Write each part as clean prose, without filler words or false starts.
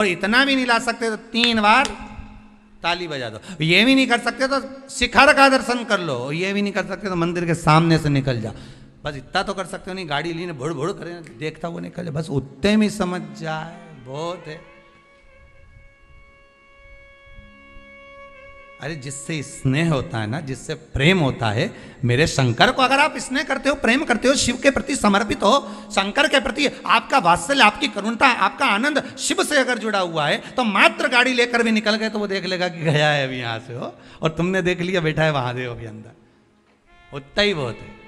और इतना भी नहीं ला सकते तो 3 बार ताली बजा दो। ये भी नहीं कर सकते तो शिखर का दर्शन कर लो। ये भी नहीं कर सकते तो मंदिर के सामने से निकल जा। बस इतना तो कर सकते हो, नहीं गाड़ी ली भुड़ भुड़ करे देखता हुआ निकल जाए, बस उतने में समझ जाए बहुत है। अरे जिससे स्नेह होता है ना, जिससे प्रेम होता है, मेरे शंकर को अगर आप स्नेह करते हो, प्रेम करते हो, शिव के प्रति समर्पित हो, शंकर के प्रति आपका वात्सल्य, आपकी करुणता, आपका आनंद शिव से अगर जुड़ा हुआ है, तो मात्र गाड़ी लेकर भी निकल गए तो वो देख लेगा कि गया है अभी यहां से हो, और तुमने देख लिया बैठा है वहां दे अभी अंदर, उतना ही बहुत है।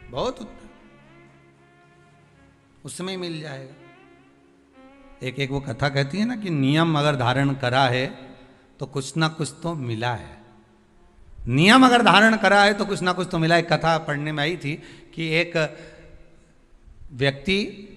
बहुत उत्तम, उसमें मिल जाएगा। एक एक वो कथा कहती है ना कि नियम अगर धारण करा है तो कुछ ना कुछ तो मिला है। नियम अगर धारण करा है तो कुछ ना कुछ तो मिला। एक कथा पढ़ने में आई थी कि एक व्यक्ति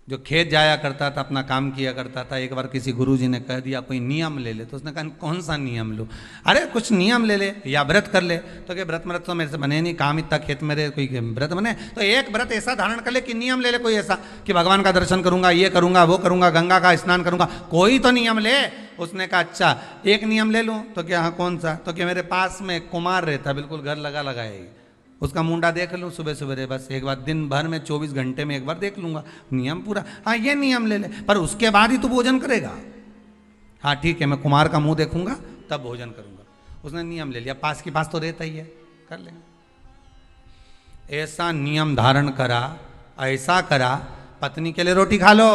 जो खेत जाया करता था, अपना काम किया करता था, एक बार किसी गुरुजी ने कह दिया कोई नियम ले ले, तो उसने कहा कौन सा नियम लो? अरे कुछ नियम ले ले या व्रत कर ले। तो क्या व्रत तो मेरे से बने नहीं, काम इतना खेत में रहे, कोई व्रत बने? तो एक व्रत ऐसा धारण कर ले कि नियम ले ले कोई ऐसा कि भगवान का दर्शन करूंगा, ये करूंगा, वो करूंगा, गंगा का स्नान करूंगा, कोई तो नियम ले। उसने कहा अच्छा एक नियम ले लूँ। तो क्या हाँ कौन सा? तो क्या मेरे पास में कुमार रहता, बिल्कुल घर लगा लगाए, उसका मुंडा देख लूँ सुबह सुबह, बस एक बार दिन भर में 24 घंटे में एक बार देख लूंगा, नियम पूरा। हाँ ये नियम ले ले, पर उसके बाद ही तो भोजन करेगा। हाँ ठीक है, मैं कुमार का मुंह देखूंगा तब भोजन करूंगा। उसने नियम ले लिया, पास की पास तो रहता ही है, कर लेंगे। ऐसा नियम धारण करा, ऐसा करा, पत्नी के लिए रोटी खा लो,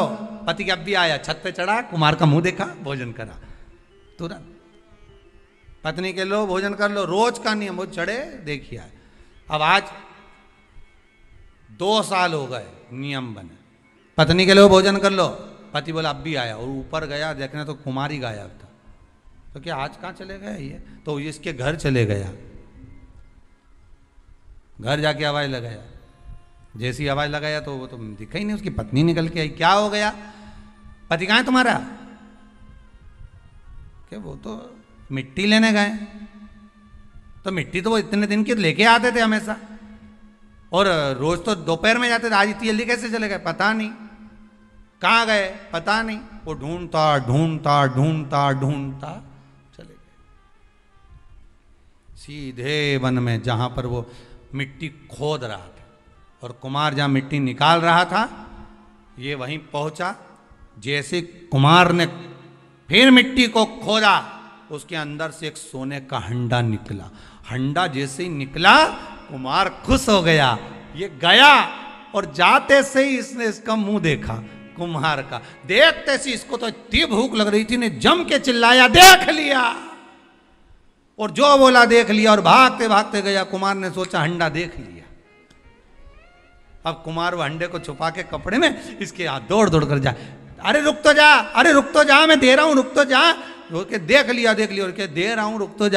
पति अब भी आया, छत पे चढ़ा, कुमार का मुंह देखा, भोजन करा तुरंत। पत्नी के लो भोजन कर लो, रोज का नियम। वो चढ़े देखिए, अब आज 2 साल हो गए नियम बने, पत्नी के लिए भोजन कर लो, पति बोला अब भी आया, और ऊपर गया देखने तो कुमारी गायब था। तो क्या आज कहाँ चले गए ये? तो इसके घर चले गया, घर जाके आवाज लगाया, जैसी आवाज लगाया तो वो तो दिखा ही नहीं, उसकी पत्नी निकल के आई। क्या हो गया? पति कहाँ है तुम्हारा? क्या वो तो मिट्टी लेने गए। तो मिट्टी तो वो इतने दिन की लेके आते थे हमेशा, और रोज तो दोपहर में जाते थे, आज इतनी जल्दी कैसे चले गए? पता नहीं कहाँ गए, पता नहीं। वो ढूंढता ढूंढता ढूंढता ढूंढता चले गए सीधे वन में, जहां पर वो मिट्टी खोद रहा था, और कुमार जहां मिट्टी निकाल रहा था, ये वहीं पहुंचा। जैसे कुमार ने फिर मिट्टी को खोदा, उसके अंदर से एक सोने का हंडा निकला। हंडा जैसे ही निकला, कुमार खुश हो गया, ये गया, और जाते से ही इसने इसका मुंह देखा कुम्हार का। देखते से इसको तो इतनी भूख लग रही थी, ने जम के चिल्लाया देख लिया, और जो बोला देख लिया, और भागते भागते गया। कुमार ने सोचा हंडा देख लिया, अब कुमार वो हंडे को छुपा के कपड़े में इसके हाथ दौड़ दौड़ कर जाए, अरे रुक तो जा, अरे रुक तो जा, मैं दे रहा हूं, रुक तो जा। के देख लिया और के दे रहा हूं, रुक तो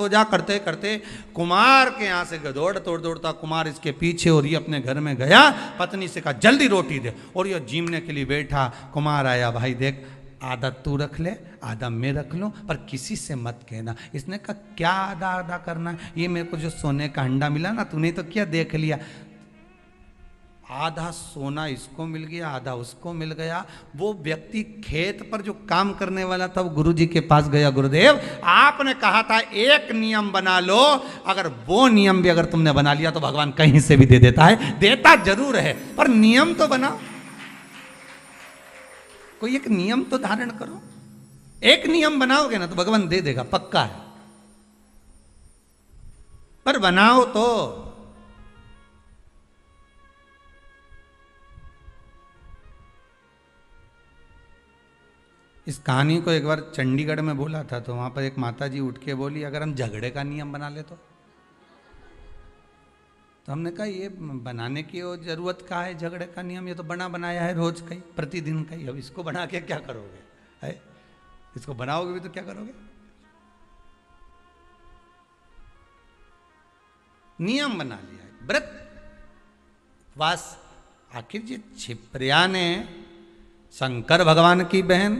जा करते करते कुमार के यहां से दौड़ता कुमार इसके पीछे, और ये अपने घर में गया, पत्नी से कहा जल्दी रोटी दे, और ये जीमने के लिए बैठा। कुमार आया, भाई देख आधा तू रख ले, आधा मैं रख लूं, पर किसी से मत कहना। इसने कहा क्या आधा आधा करना? ये मेरे को जो सोने का अंडा मिला ना, तूने तो क्या देख लिया, आधा सोना इसको मिल गया, आधा उसको मिल गया। वो व्यक्ति खेत पर जो काम करने वाला था, वो गुरुजी के पास गया, गुरुदेव आपने कहा था एक नियम बना लो, अगर वो नियम भी अगर तुमने बना लिया तो भगवान कहीं से भी दे देता है, देता जरूर है, पर नियम तो बनाओ, कोई एक नियम तो धारण करो। एक नियम बनाओगे ना तो भगवान दे देगा, पक्का है, पर बनाओ तो। इस कहानी को एक बार चंडीगढ़ में बोला था, तो वहां पर एक माता जी उठ के बोली अगर हम झगड़े का नियम बना ले तो हमने कहा ये बनाने की जरूरत का है झगड़े का नियम? ये तो बना बनाया है रोज का ही, प्रतिदिन का ही, अब इसको बना के क्या करोगे? है इसको बनाओगे भी तो क्या करोगे? नियम बना लिया है, व्रत वास। आखिर जी छिपरिया ने शंकर भगवान की बहन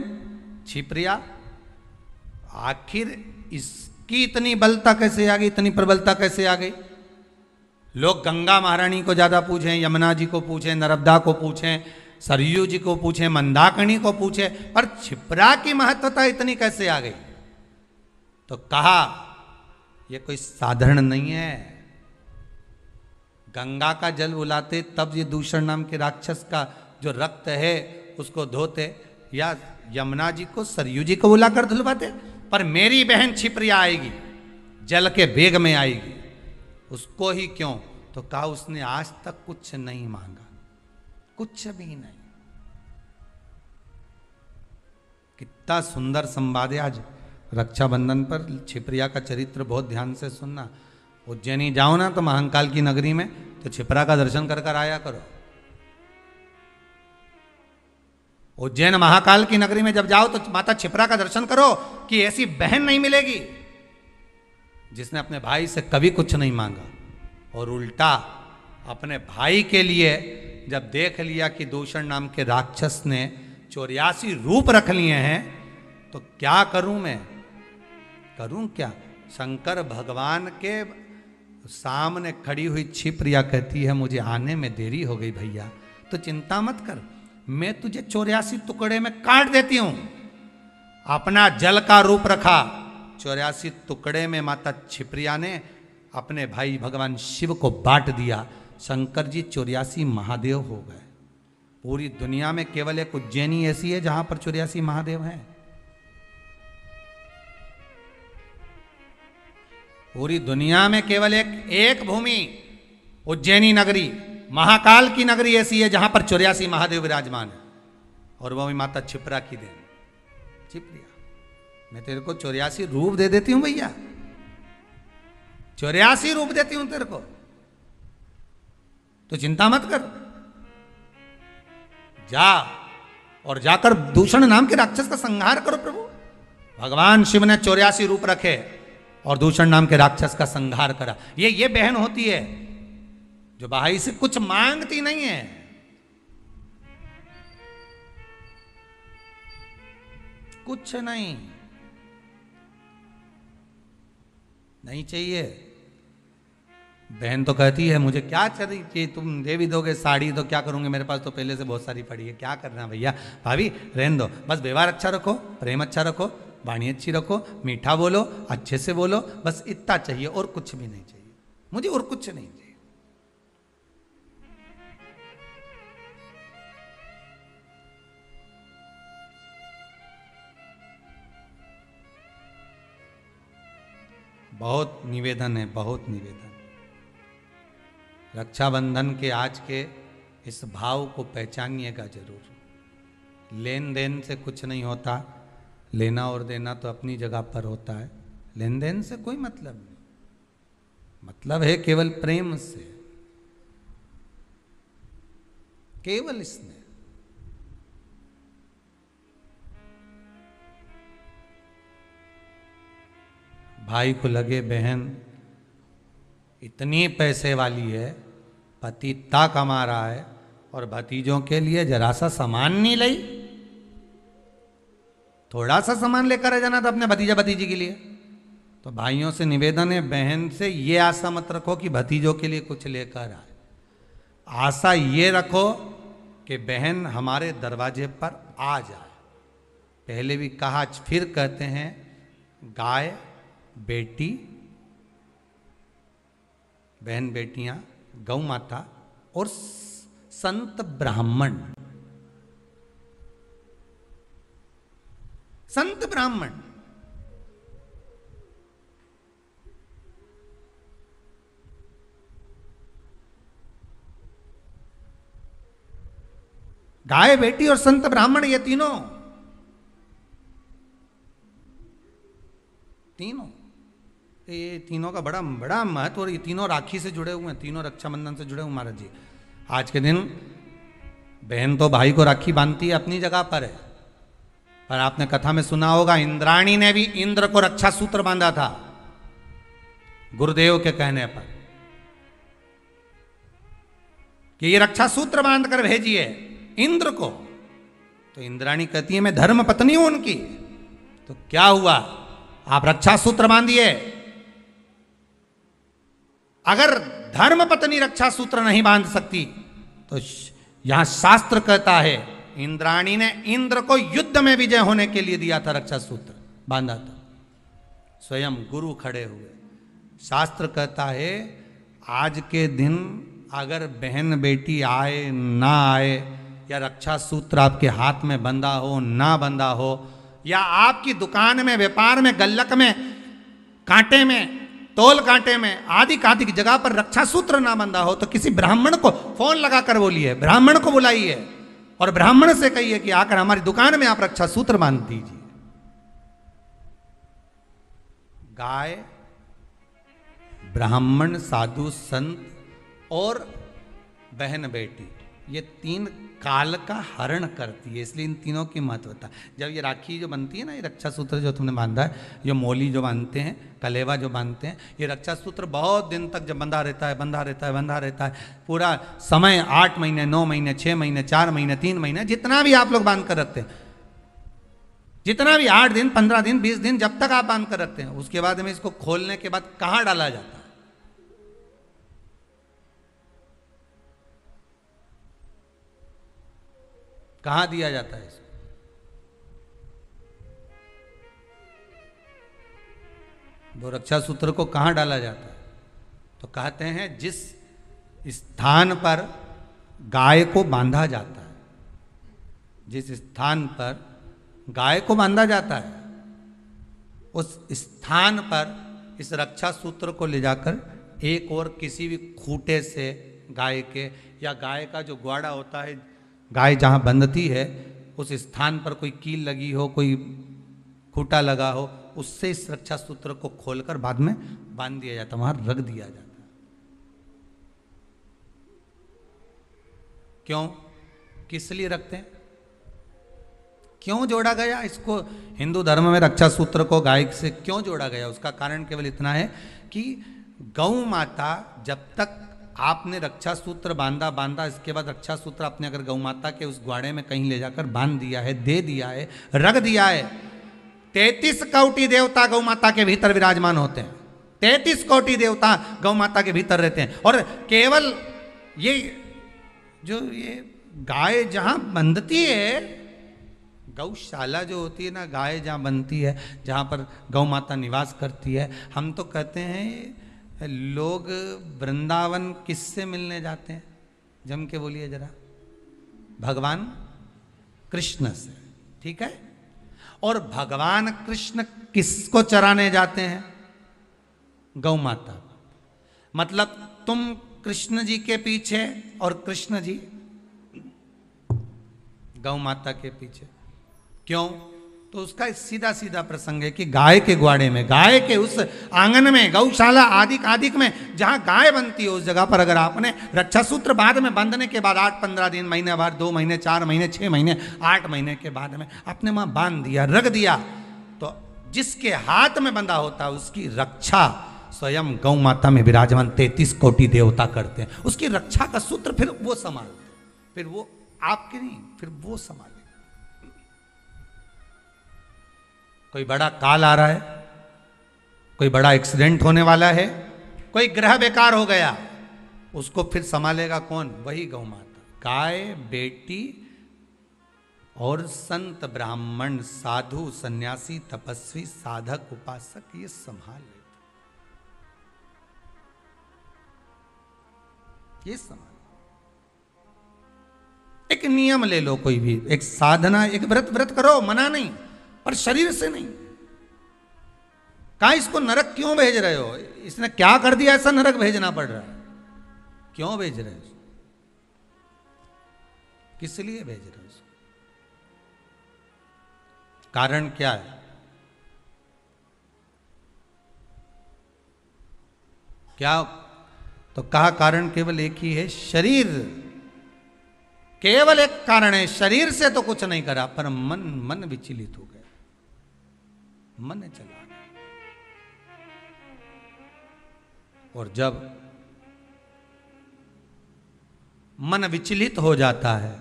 छिप्रिया, आखिर इसकी इतनी बलता कैसे आ गई, इतनी प्रबलता कैसे आ गई? लोग गंगा महारानी को ज्यादा पूछें, यमुना जी को पूछें, नर्मदा को पूछें, सरयू जी को पूछें, मंदाकिनी को पूछें, पर छिप्रा की महत्वता इतनी कैसे आ गई? तो कहा यह कोई साधारण नहीं है। गंगा का जल उलाते तब ये दूषण नाम के राक्षस का जो रक्त है उसको धोते, या यमुना जी को सरयू जी को बुलाकर धुलवाते, पर मेरी बहन छिप्रिया आएगी, जल के वेग में आएगी, उसको ही क्यों? तो कहा उसने आज तक कुछ नहीं मांगा, कुछ भी नहीं। कितना सुंदर संवाद है। आज रक्षाबंधन पर छिप्रिया का चरित्र बहुत ध्यान से सुनना। उज्जैनी जाओ ना तो महाकाल की नगरी में, तो छिप्रा का दर्शन कर कर आया करो। उज्जैन महाकाल की नगरी में जब जाओ तो माता छिप्रा का दर्शन करो कि ऐसी बहन नहीं मिलेगी जिसने अपने भाई से कभी कुछ नहीं मांगा, और उल्टा अपने भाई के लिए जब देख लिया कि दूषण नाम के राक्षस ने 84 रूप रख लिए हैं, तो क्या करूं मैं, करूं क्या? शंकर भगवान के सामने खड़ी हुई छिप्रिया कहती है मुझे आने में देरी हो गई भैया, तो चिंता मत कर, मैं तुझे 84 टुकड़े में काट देती हूं। अपना जल का रूप रखा, 84 टुकड़े में माता छिप्रिया ने अपने भाई भगवान शिव को बांट दिया। शंकर जी 84 महादेव हो गए। पूरी दुनिया में केवल एक उज्जैनी ऐसी है जहां पर 84 महादेव हैं। पूरी दुनिया में केवल एक भूमि उज्जैनी नगरी, महाकाल की नगरी ऐसी है जहां पर 84 महादेव विराजमान है, और वो भी माता छिप्रा की देन। छिप्रिया, मैं तेरे को 84 रूप दे देती हूं भैया, 84 रूप देती हूं तेरे को, तो चिंता मत कर, जा और जाकर दूषण नाम के राक्षस का संहार करो। प्रभु भगवान शिव ने 84 रूप रखे और दूषण नाम के राक्षस का संहार करा। ये बहन होती है जो भाई से कुछ मांगती नहीं है। कुछ नहीं चाहिए। बहन तो कहती है मुझे क्या चाहिए, तुम दे भी दोगे साड़ी तो क्या करूंगे, मेरे पास तो पहले से बहुत सारी पड़ी है, क्या करना भैया। भाभी रहने दो, बस व्यवहार अच्छा रखो, प्रेम अच्छा रखो, वाणी अच्छी रखो, मीठा बोलो, अच्छे से बोलो, बस इतना चाहिए और कुछ भी नहीं चाहिए मुझे, और कुछ नहीं चाहिए। बहुत निवेदन है, बहुत निवेदन। रक्षाबंधन के आज के इस भाव को पहचानिएगा जरूर। लेन देन से कुछ नहीं होता, लेना और देना तो अपनी जगह पर होता है, लेन देन से कोई मतलब नहीं, मतलब है केवल प्रेम से, केवल इसने। भाई को लगे बहन इतनी पैसे वाली है, पति इतना कमा रहा है और भतीजों के लिए जरा सा सामान नहीं लाई, थोड़ा सा सामान लेकर आ जाना था अपने भतीजा भतीजी के लिए। तो भाइयों से निवेदन है, बहन से ये आशा मत रखो कि भतीजों के लिए कुछ लेकर आए, आशा ये रखो कि बहन हमारे दरवाजे पर आ जाए। पहले भी कहा, फिर कहते हैं, गाय बेटी, बहन बेटियां, गौ माता और संत ब्राह्मण, संत ब्राह्मण। गाय बेटी और संत ब्राह्मण, ये तीनों ये तीनों का बड़ा बड़ा महत्व, और ये तीनों राखी से जुड़े हुए हैं, तीनों रक्षाबंधन से जुड़े हुए महाराज जी। आज के दिन बहन तो भाई को राखी बांधती है, अपनी जगह पर है, पर आपने कथा में सुना होगा इंद्राणी ने भी इंद्र को रक्षा सूत्र बांधा था गुरुदेव के कहने पर कि ये रक्षा सूत्र बांध कर भेजिए इंद्र को, तो इंद्राणी कहती है मैं धर्म पत्नी हूं उनकी। तो क्या हुआ, आप रक्षा सूत्र बांधिए। अगर धर्म पत्नी रक्षा सूत्र नहीं बांध सकती तो यहां शास्त्र कहता है इंद्राणी ने इंद्र को युद्ध में विजय होने के लिए दिया था, रक्षा सूत्र बांधा था। स्वयं गुरु खड़े हुए। शास्त्र कहता है आज के दिन अगर बहन बेटी आए ना आए, या रक्षा सूत्र आपके हाथ में बंधा हो ना बंधा हो, या आपकी दुकान में व्यापार में गल्लक में कांटे में तोल कांटे में आदि आदि की जगह पर रक्षा सूत्र ना बंधा हो, तो किसी ब्राह्मण को फोन लगाकर बोलिए, ब्राह्मण को बुलाइए और ब्राह्मण से कहिए कि आकर हमारी दुकान में आप रक्षा सूत्र बांध दीजिए। गाय, ब्राह्मण, साधु, संत और बहन बेटी, ये तीन काल का हरण करती है, इसलिए इन तीनों की महत्वता। जब ये राखी जो बनती है ना, ये रक्षा सूत्र जो तुमने बांधा है, ये मोली जो बांधते हैं, कलेवा जो बांधते हैं, ये रक्षा सूत्र बहुत दिन तक जब बंधा रहता है, बंधा रहता है, बंधा रहता है, पूरा समय 8 महीने 9 महीने 6 महीने 4 महीने 3 महीने, जितना भी आप लोग बांध कर रखते हैं, जितना भी 8 दिन 15 दिन 20 दिन जब तक आप बांध कर रखते हैं, उसके बाद में इसको खोलने के बाद कहां डाला जाता है? कहां दिया जाता है इसको? वो रक्षा सूत्र को कहां डाला जाता है? तो कहते हैं जिस स्थान पर गाय को बांधा जाता है, जिस स्थान पर गाय को बांधा जाता है, उस स्थान पर इस रक्षा सूत्र को ले जाकर एक और किसी भी खूंटे से गाय के, या गाय का जो ग्वाड़ा होता है, गाय जहाँ बंधती है उस स्थान पर कोई कील लगी हो, कोई खूंटा लगा हो, उससे इस रक्षा सूत्र को खोलकर बाद में बांध दिया जाता, वहां रख दिया जाता। क्यों, किस लिए रखते हैं, क्यों जोड़ा गया इसको? हिंदू धर्म में रक्षा सूत्र को गाय से क्यों जोड़ा गया? उसका कारण केवल इतना है कि गौ माता, जब तक आपने रक्षा सूत्र बांधा, इसके बाद रक्षा सूत्र आपने अगर गौ माता के उस ग्वाड़े में कहीं ले जाकर बांध दिया है, दे दिया है, रख दिया है, 33 कोटि देवता गौ माता के भीतर विराजमान होते हैं, 33 कोटि देवता गौ माता के भीतर रहते हैं। और केवल ये जो ये गाय जहां बंधती है, गौशाला जो होती है ना, गाय जहाँ बनती है, जहाँ पर गौ माता निवास करती है, हम तो कहते हैं लोग वृंदावन किससे मिलने जाते हैं? जम के बोलिए जरा, भगवान कृष्ण से, ठीक है? और भगवान कृष्ण किसको चराने जाते हैं? गौ माता। मतलब तुम कृष्ण जी के पीछे और कृष्ण जी गौ माता के पीछे। क्यों? तो उसका सीधा सीधा प्रसंग है कि गाय के ग्वाड़े में, गाय के उस आंगन में, गौशाला आदि आदि में जहां गाय बनती है, उस जगह पर अगर आपने रक्षा सूत्र बाद में बांधने के बाद 8-15 दिन, महीने भर, 2 महीने 4 महीने 6 महीने 8 महीने के बाद में आपने वहां बांध दिया, रख दिया, तो जिसके हाथ में बंधा होता है उसकी रक्षा स्वयं गौ माता में विराजमान 33 कोटि देवता करते हैं। उसकी रक्षा का सूत्र फिर वो संभालते, फिर वो आपके नहीं, फिर वो संभाले। कोई बड़ा काल आ रहा है, कोई बड़ा एक्सीडेंट होने वाला है, कोई ग्रह बेकार हो गया, उसको फिर संभालेगा कौन? वही गौ माता। गाय, बेटी और संत, ब्राह्मण, साधु, सन्यासी, तपस्वी, साधक, उपासक, ये संभाल लेते, ये संभाल। एक नियम ले लो, कोई भी एक साधना, एक व्रत करो, मना नहीं, पर शरीर से नहीं। कहा इसको नरक क्यों भेज रहे हो? इसने क्या कर दिया ऐसा नरक भेजना पड़ रहा है? क्यों भेज रहे हो? किस लिए भेज रहे हो? कारण क्या है? क्या? तो कहा कारण केवल एक ही है, शरीर। केवल एक कारण है, शरीर से तो कुछ नहीं करा, पर मन विचलित हो गया, मन चला गया। और जब मन विचलित हो जाता है,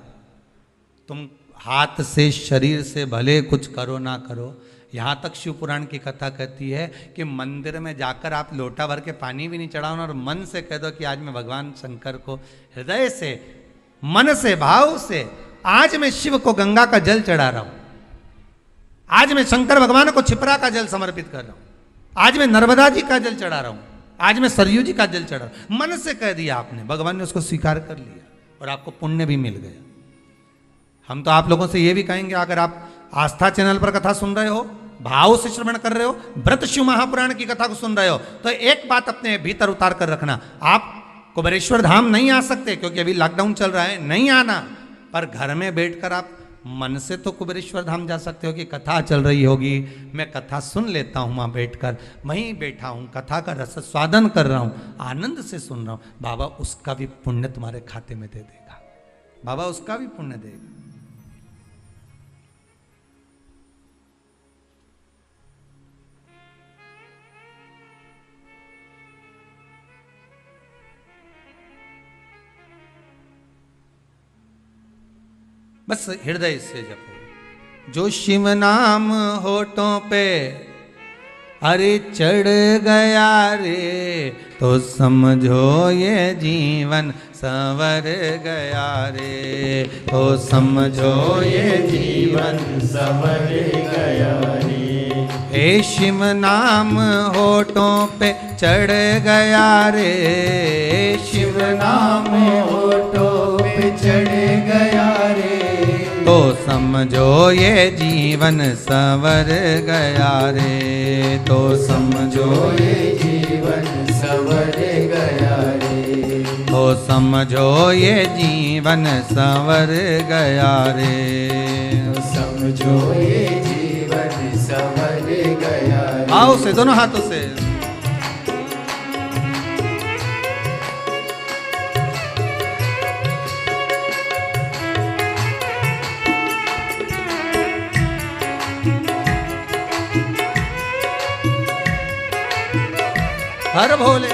तुम हाथ से शरीर से भले कुछ करो ना करो। यहाँ तक शिव पुराण की कथा कहती है कि मंदिर में जाकर आप लोटा भर के पानी भी नहीं चढ़ाओ और मन से कह दो कि आज मैं भगवान शंकर को हृदय से, मन से, भाव से आज मैं शिव को गंगा का जल चढ़ा रहा हूं, आज मैं शंकर भगवान को छिपरा का जल समर्पित कर रहा हूं, आज मैं नर्मदा जी का जल चढ़ा रहा हूं, आज मैं सरयू जी का जल चढ़ा रहा हूं। मन से कह दिया आपने, भगवान ने उसको स्वीकार कर लिया और आपको पुण्य भी मिल गया। हम तो आप लोगों से ये भी कहेंगे, अगर आप आस्था चैनल पर कथा सुन रहे हो, भाव से श्रवण कर रहे हो, व्रत शिव महापुराण की कथा को सुन रहे हो, तो एक बात अपने भीतर उतार कर रखना, आप कुबेरेश्वर धाम नहीं आ सकते क्योंकि अभी लॉकडाउन चल रहा है, नहीं आना, पर घर में बैठकर आप मन से तो कुबेरेश्वर धाम जा सकते हो कि कथा चल रही होगी, मैं कथा सुन लेता हूँ, वहाँ बैठकर वहीं बैठा हूँ, कथा का रस स्वादन कर रहा हूँ, आनंद से सुन रहा हूँ, बाबा उसका भी पुण्य तुम्हारे खाते में दे देगा, बाबा उसका भी पुण्य देगा। बस हृदय से जपो। जो शिव नाम होठों पे अरे चढ़ गया रे, तो समझो ये जीवन संवर गया रे, तो समझो ये जीवन संवर गया रे। हे शिव नाम होठों पे चढ़ गया रे, शिव नाम होठों पे चढ़ गया रे, तो समझो ये जीवन संवर गया रे, तो समझो ये जीवन संवर गया रे, तो समझो ये जीवन संवर गया रे, तो समझो ये जीवन संवर गया रे। आओ से दोनों हाथों से। हर भोले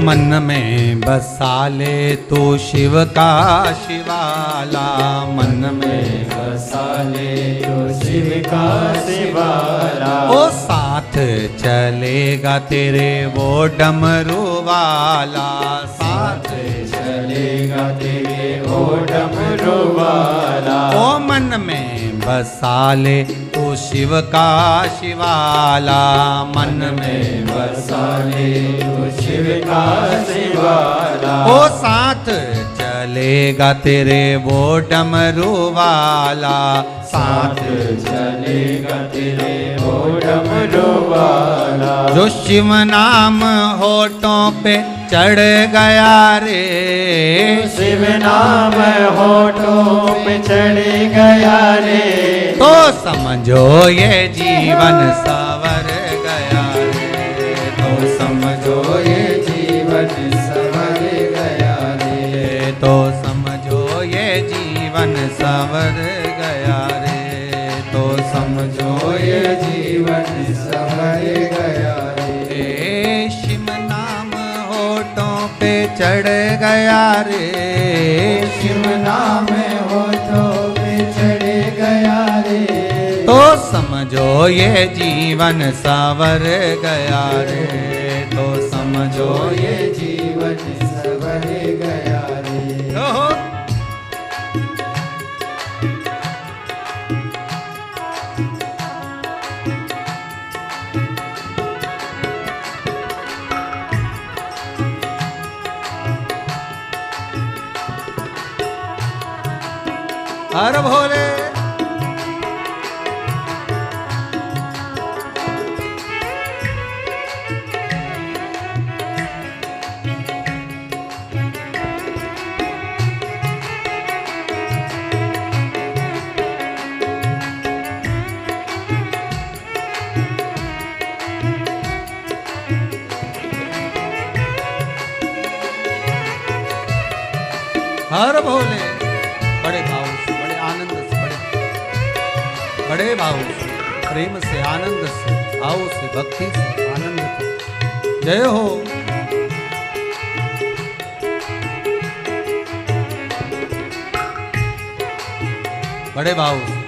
मन में बसा ले तो शिव का शिवाला, मन में बसा ले तो शिव का शिवाला, ओ साथ चलेगा तेरे वो डमरू वाला, साथ चलेगा तेरे वो डमरू वाला, ओ मन में बसा ले तो शिव का शिवाला, मन में बसा ले तो शिव का शिवाला, ओ साथ चलेगा तेरे वो डमरू वाला, साथ चलेगा तेरे वो डमरू वाला। जो शिव नाम होठों पे चढ़ गया रे, शिव नाम होठों पे चढ़ गया रे, तो समझो ये जीवन संवर गया रे, तो समझो ये जीवन संवर गया रे, तो समझो ये जीवन संवर गया रे, तो समझो ये जीवन संवर गया रे। शिव नाम होठों पे चढ़ गया रे, शिव नाम होठों पे चढ़ गया रे, तो समझो ये जीवन संवर गया रे, तो समझो ये जीवन संवर गया रे। हर भोले। हर भोले। बड़े भाव से, बड़े आनंद से, बड़े भाव से, प्रेम से, आनंद से, भाव से, भक्ति से, आनंद से। जय हो। बड़े भाव से।